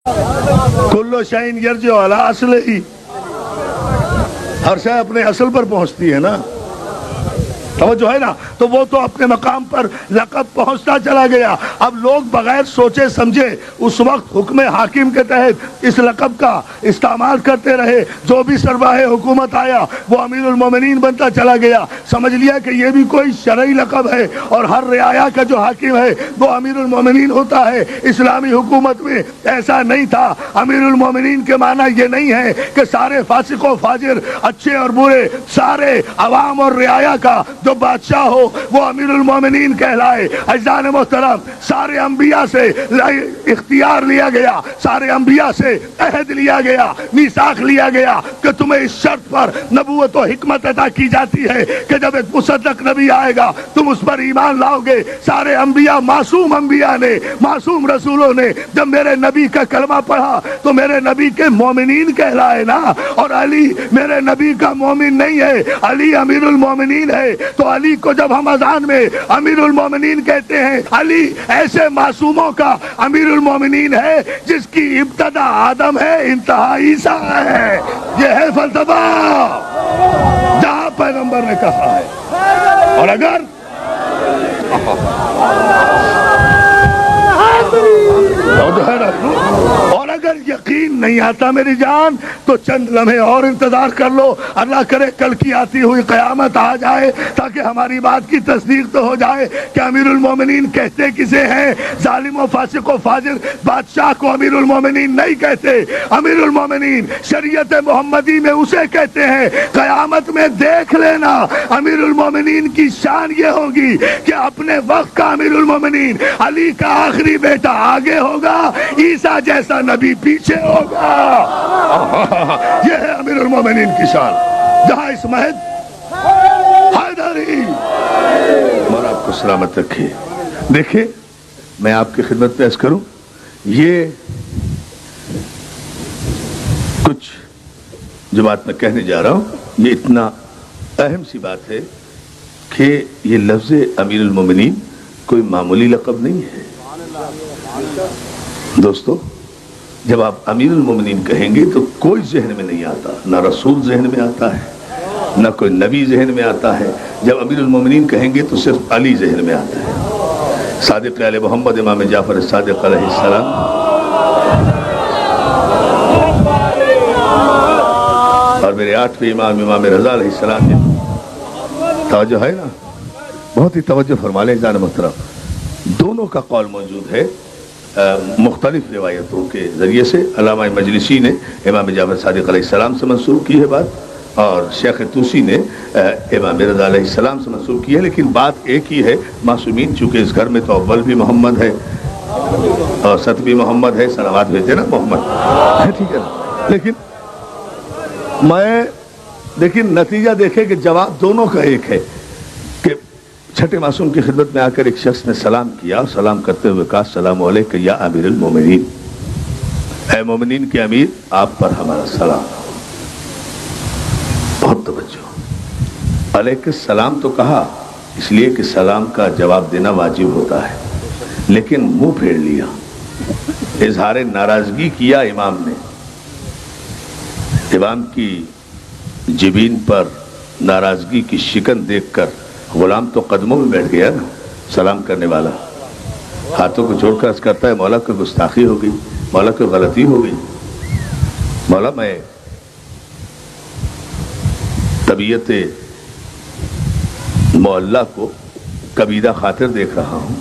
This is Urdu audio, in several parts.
کل شیء یرجع الی اصلہ، ہر شے اپنے اصل پر پہنچتی ہے نا، توجہ ہے نا؟ تو وہ تو اپنے مقام پر لقب پہنچتا چلا گیا۔ اب لوگ بغیر سوچے سمجھے اس وقت حکم حاکم کے تحت اس لقب کا استعمال کرتے رہے، جو بھی سربراہ حکومت آیا وہ امیر المومنین بنتا چلا گیا، سمجھ لیا کہ یہ بھی کوئی شرعی لقب ہے اور ہر رعایا کا جو حاکم ہے وہ امیر المومنین ہوتا ہے۔ اسلامی حکومت میں ایسا نہیں تھا۔ امیر المومنین کے معنی یہ نہیں ہے کہ سارے فاسق و فاجر، اچھے اور برے، سارے عوام اور رعایا کا جو بادشاہ ہو وہ امیر المومنین کہلائے۔ عزیزان محترم، سارے انبیاء سے اختیار لیا گیا، سارے انبیاء سے عہد لیا گیا، میثاق لیا گیا کہ تمہیں اس شرط پر نبوت و حکمت عطا کی جاتی ہے کہ جب ایک مصدق نبی آئے گا تم اس پر ایمان لاؤ گے۔ سارے انبیاء، معصوم انبیاء نے، معصوم رسولوں نے جب میرے نبی کا کلمہ پڑھا تو میرے نبی کے مومنین کہلائے نا۔ اور علی میرے نبی کا مومن نہیں ہے، علی امیر المومنین ہے۔ تو علی کو جب ہم اذان میں امیر المومنین کہتے ہیں، علی ایسے معصوموں کا امیر المومنین ہے جس کی ابتدا آدم ہے، انتہا عیسیٰ ہے۔ یہ ہے فلسفہ جہاں پیغمبر نے کہا ہے۔ اور اگر یقین نہیں آتا میری جان تو چند لمحے اور انتظار کر لو، اللہ کرے کل کی آتی ہوئی قیامت آ جائے تاکہ ہماری بات کی تصدیق تو ہو جائے کہ امیر المومنین کہتے کسے ہیں؟ ظالم و فاسق و فاجر بادشاہ کو امیر المومنین نہیں کہتے، امیر المومنین شریعت محمدی میں اسے کہتے ہیں۔ قیامت میں دیکھ لینا امیر المومنین کی شان یہ ہوگی کہ اپنے وقت کا امیر المومنین علی کا آخری بیٹا آگے ہوگا، عیسیٰ جیسا نبی پیچھے ہوگا۔ یہ ہے امیر المومنین کی شان۔ جہاں اس مہد حیدری مولا آپ کو سلامت رکھے۔ دیکھیں میں آپ کی خدمت پیش کروں، یہ کچھ جو بات میں کہنے جا رہا ہوں یہ اتنا اہم سی بات ہے کہ یہ لفظ امیر المومنین کوئی معمولی لقب نہیں ہے۔ دوستو جب آپ امیر المومنین کہیں گے تو کوئی ذہن میں نہیں آتا، نہ رسول ذہن میں آتا ہے، نہ کوئی نبی ذہن میں آتا ہے۔ جب امیر المومنین کہیں گے تو صرف علی ذہن میں آتا ہے، صادق آل محمد امام جعفر صادق علیہ السلام۔ اور میرے 8ویں امام امام رضا علیہ السلام۔ توجہ ہے نا؟ بہت ہی توجہ فرما لیں جان محترم، دونوں کا قول موجود ہے مختلف روایتوں کے ذریعے سے۔ علامہ مجلسی نے امام جعفر صادق علیہ السلام سے منسوب کی ہے بات، اور شیخ طوسی نے امام رضا علیہ السلام سے منسوب کی ہے، لیکن بات ایک ہی ہے۔ معصومین چونکہ اس گھر میں تو اول بھی محمد ہے اور ست بھی محمد ہے، صلوات بھیجتے نا محمد ہے، ٹھیک ہے نا؟ لیکن نتیجہ دیکھیں کہ جواب دونوں کا ایک ہے کہ چھٹے معصوم کی خدمت میں آ کر ایک شخص نے سلام کیا، سلام کرتے ہوئے کہا السلام علیکم یا امیر المومنین، اے مومنین کے امیر آپ پر ہمارا سلام۔ بہت توجہ، علیکم السلام تو کہا اس لیے کہ سلام کا جواب دینا واجب ہوتا ہے، لیکن منہ پھیر لیا، اظہار ناراضگی کیا امام نے۔ امام کی جبین پر ناراضگی کی شکن دیکھ کر غلام تو قدموں میں بیٹھ گیا نا، سلام کرنے والا ہاتھوں کو جوڑ کر عرض کرتا ہے مولا کوئی گستاخی ہو گئی، مولا کوئی غلطی ہو گئی، مولا میں طبیعت معلّہ کو کبیدہ خاطر دیکھ رہا ہوں،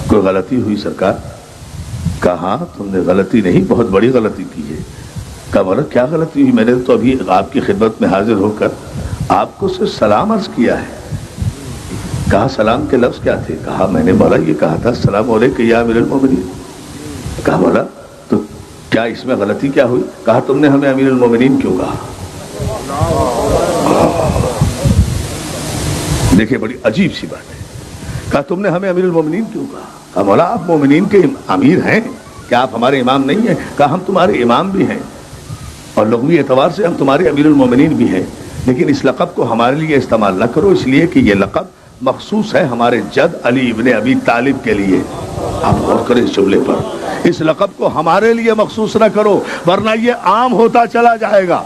کوئی غلطی ہوئی سرکار؟ کہا ہاں تم نے غلطی نہیں بہت بڑی غلطی کی ہے۔ کہا مولا کیا غلطی ہوئی؟ میں نے تو ابھی آپ کی خدمت میں حاضر ہو کر آپ کو صرف سلام عرض کیا ہے۔ کہا سلام کے لفظ کیا تھے؟ کہا میں نے مولا یہ کہا تھا السلام علیکم یا امیر المومنین۔ کہا مولا تو کیا اس میں غلطی کیا ہوئی؟ کہا تم نے ہمیں امیر المومنین کیوں کہا؟ دیکھیں بڑی عجیب سی بات ہے، کہا تم نے ہمیں امیر المومنین کیوں کہا؟ کہا مولا آپ مومنین کے امیر ہیں، کیا آپ ہمارے امام نہیں ہیں؟ کہا ہم تمہارے امام بھی ہیں اور لغوی اعتبار سے ہم تمہارے امیر المومنین بھی ہیں، لیکن اس لقب کو ہمارے لیے استعمال نہ کرو، اس لیے کہ یہ لقب مخصوص ہے ہمارے جد علی ابن ابی طالب کے لیے۔ آپ غور کریں اس جملے پر. اس لقب کو ہمارے لیے مخصوص نہ کرو ورنہ یہ عام ہوتا چلا جائے گا.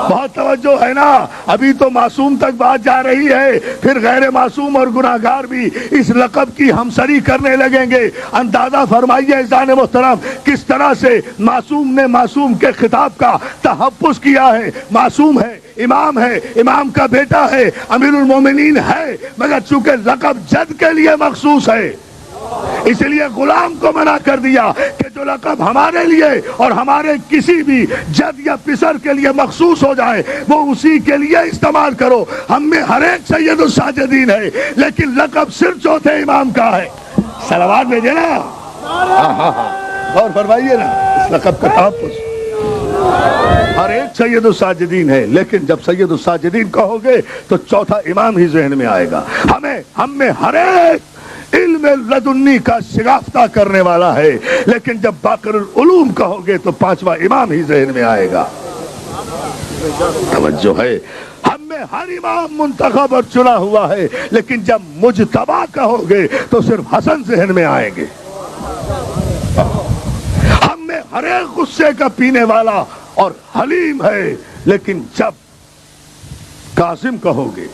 بہت توجہ ہے نا. ابھی تو معصوم تک بات جا رہی ہے, پھر غیر معصوم اور گناہگار بھی اس لقب کی ہمسری کرنے لگیں گے. اندازہ فرمائیے عزیزان محترم کس طرح سے معصوم نے معصوم کے خطاب کا تحفظ کیا ہے. معصوم ہے, امام ہے, امام کا بیٹا ہے, امیر المومنین ہے, مگر چونکہ لقب جد کے لیے مخصوص ہے اس لیے غلام کو منع کر دیا کہ جو لقب ہمارے لیے اور ہمارے کسی بھی جد یا پسر کے لیے مخصوص ہو جائے وہ اسی کے لیے استعمال کرو. ہم میں ہر ایک سید الساجدین ہے لیکن لقب صرف چوتھے امام کا ہے. صلوات بھیجے نا. غور فرمائیے نا اس لقب کا تحفظ. ہر ایک سید الساجدین ہے لیکن جب سید الساجدین کہو گے تو چوتھا امام ہی ذہن میں آئے گا. ہم میں ہر ایک علم لدنی کا شگافتہ کرنے والا ہے لیکن جب باقر العلوم کہو گے تو پانچواں امام ہی ذہن میں آئے گا. توجہ ہے. ہم میں ہر امام منتخب اور چنا ہوا ہے لیکن جب مجتبی کہو گے تو صرف حسن ذہن میں آئیں گے. ہم میں ہر ایک غصے کا پینے والا اور حلیم ہے لیکن جب قاسم کہو گے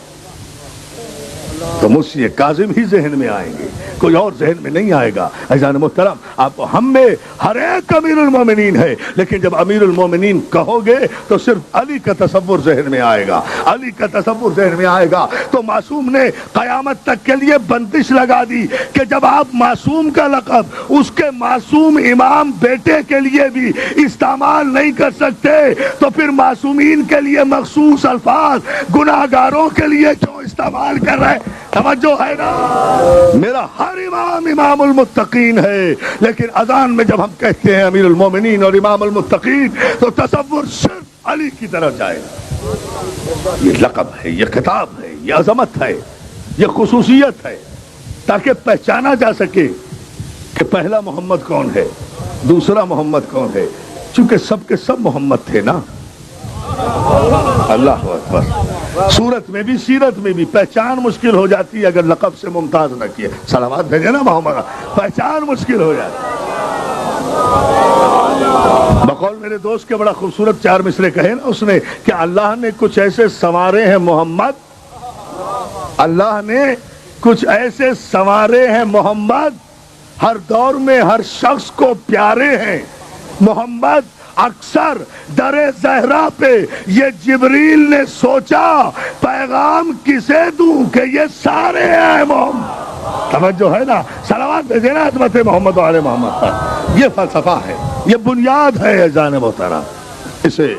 تو مجھ کاظم ہی ذہن میں آئیں گے, کوئی اور ذہن میں نہیں آئے گا. عزیزان محترم آپ ہم میں ہر ایک امیر المومنین ہے لیکن جب امیر المومنین کہو گے تو صرف علی کا تصور ذہن میں آئے گا. علی کا تصور ذہن میں آئے گا. تو معصوم نے قیامت تک کے لیے بندش لگا دی کہ جب آپ معصوم کا لقب اس کے معصوم امام بیٹے کے لیے بھی استعمال نہیں کر سکتے تو پھر معصومین کے لیے مخصوص الفاظ گناہگاروں کے لیے کیوں استعمال کر رہے. توجہ ہے نا. میرا ہر امام امام المتقین ہے لیکن اذان میں جب ہم کہتے ہیں امیر المومنین اور امام المتقین تو تصور صرف علی کی طرف جائے گا. یہ لقب ہے, یہ خطاب ہے, یہ عظمت ہے, یہ خصوصیت ہے تاکہ پہچانا جا سکے کہ پہلا محمد کون ہے, دوسرا محمد کون ہے. چونکہ سب کے سب محمد تھے نا. اللہ اکبر. صورت میں بھی سیرت میں بھی پہچان مشکل ہو جاتی ہے اگر لقب سے ممتاز نہ کیے. صلوات بھیجے نا محمد. پہچان مشکل ہو جاتی. بقول میرے دوست کے بڑا خوبصورت 4 مصرے کہے نا اس نے کہ اللہ نے کچھ ایسے سنوارے ہیں محمد, اللہ نے کچھ ایسے سنوارے ہیں محمد, ہر دور میں ہر شخص کو پیارے ہیں محمد. اکثر در زہرا پہ یہ جبریل نے سوچا پیغام کسے دوں کہ یہ سارے ہیں محمد. توجہ ہے نا. صلوات بھیجے نا عظمت محمد و آل محمد پر. یہ فلسفہ ہے, یہ بنیاد ہے اذان محترم. اسے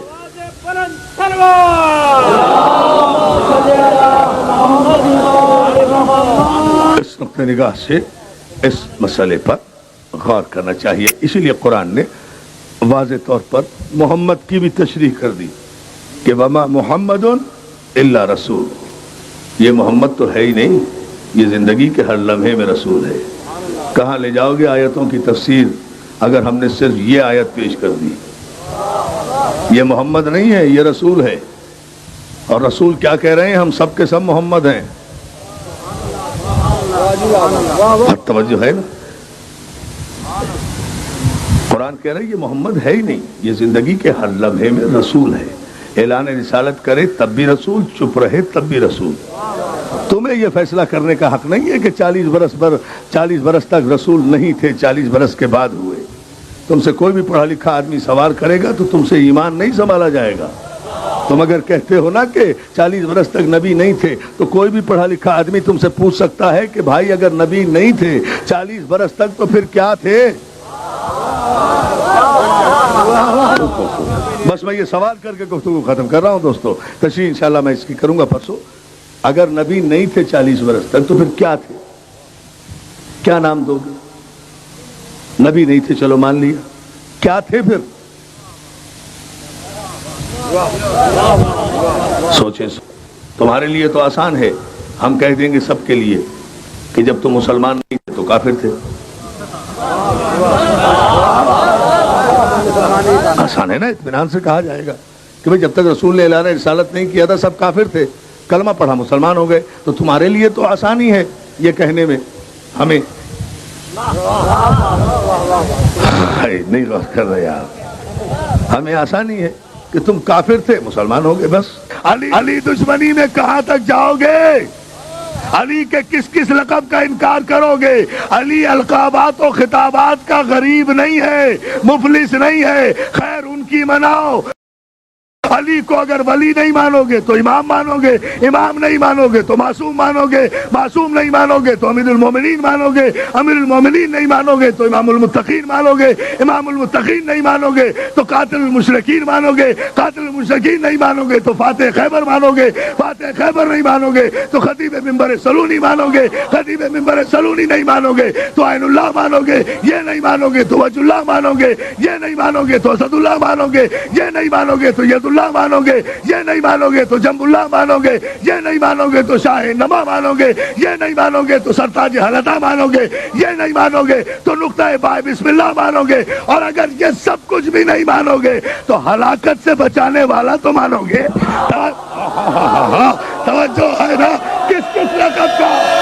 اس نقطہ نگاہ سے اس مسئلے پر غور کرنا چاہیے. اسی لیے قرآن نے واضح طور پر محمد کی بھی تشریح کر دی کہ وما محمد الا رسول. یہ محمد تو ہے ہی نہیں, یہ زندگی کے ہر لمحے میں رسول ہے. کہاں لے جاؤ گے آیتوں کی تفسیر اگر ہم نے صرف یہ آیت پیش کر دی. یہ محمد نہیں ہے, یہ رسول ہے. اور رسول کیا کہہ رہے ہیں, ہم سب کے سب محمد ہیں. توجہ ہے نا. قرآن کہہ رہے ہیں یہ محمد ہے ہی نہیں, یہ زندگی کے ہر لمحے میں رسول ہے. اعلان رسالت کرے تب بھی رسول, چپ رہے تب بھی رسول. تمہیں یہ فیصلہ کرنے کا حق نہیں ہے کہ 40 برس تک رسول نہیں تھے, 40 برس کے بعد ہوئے. تم سے کوئی بھی پڑھا لکھا آدمی سوال کرے گا تو تم سے ایمان نہیں سنبھالا جائے گا. تم اگر کہتے ہو نا کہ 40 برس تک نبی نہیں تھے تو کوئی بھی پڑھا لکھا آدمی تم سے پوچھ سکتا ہے کہ بھائی اگر نبی نہیں تھے 40 برس تک تو پھر کیا تھے. بس میں یہ سوال کر کے گفتگو ختم کر رہا ہوں دوستو. تشریح انشاءاللہ میں اس کی کروں گا پرسوں. اگر نبی نہیں تھے 40 برس تک تو پھر کیا تھے, کیا نام دو گے. نبی نہیں تھے چلو مان لیا, کیا تھے پھر. سوچیں. تمہارے لیے تو آسان ہے, ہم کہہ دیں گے سب کے لیے کہ جب تم مسلمان نہیں تھے تو کافر تھے. آسان ہے نا, اطمینان سے کہا جائے گا کہ بھئی جب تک رسول نے اعلان رسالت نہیں کیا تھا سب کافر تھے, کلمہ پڑھا مسلمان ہو گئے. تو تمہارے لیے تو آسانی ہے یہ کہنے میں. ہمیں نہیں غور کر رہے آپ. ہمیں آسانی ہے کہ تم کافر تھے مسلمان ہو گئے بس. علی دشمنی میں کہاں تک جاؤ گے؟ علی کے کس کس لقب کا انکار کرو گے؟ علی القابات و خطابات کا غریب نہیں ہے، مفلس نہیں ہے، خیر ان کی مناؤ. علی کو اگر ولی نہیں مانو گے تو امام مانو گے، امام نہیں مانو گے تو معصوم مانو گے، معصوم نہیں مانو گے تو امیر المومنین مانو گے، امیر المومنین نہیں مانو گے تو امام المتقین مانو گے، امام المتقین نہیں مانو گے تو قاتل المشرکین مانو گے، قاتل المشرکین نہیں مانو گے تو فاتح خیبر مانو گے، فاتح خیبر نہیں مانو گے تو خطیب منبر سلونی مانو گے، خطیب منبر سلونی نہیں مانو گے تو عین اللہ مانو گے، یہ نہیں مانو گے تو وجہ اللہ مانو گے، یہ نہیں مانو گے تو اسد اللہ مانو گے، یہ نہیں مانو گے تو ید اللہ مانو گے، یہ نہیں مانو گے تو جنب اللہ مانو گے، یہ نہیں مانو گے تو شاہ نما مانو گے، یہ نہیں مانو گے تو سرتاج حلطہ مانو گے، یہ نہیں مانو گے تو نقطہ بائے بسم اللہ مانو گے، اور اگر یہ سب کچھ بھی نہیں مانو گے تو ہلاکت سے بچانے والا تو مانو گے. توجہ ہے نا کس کس لقب کا؟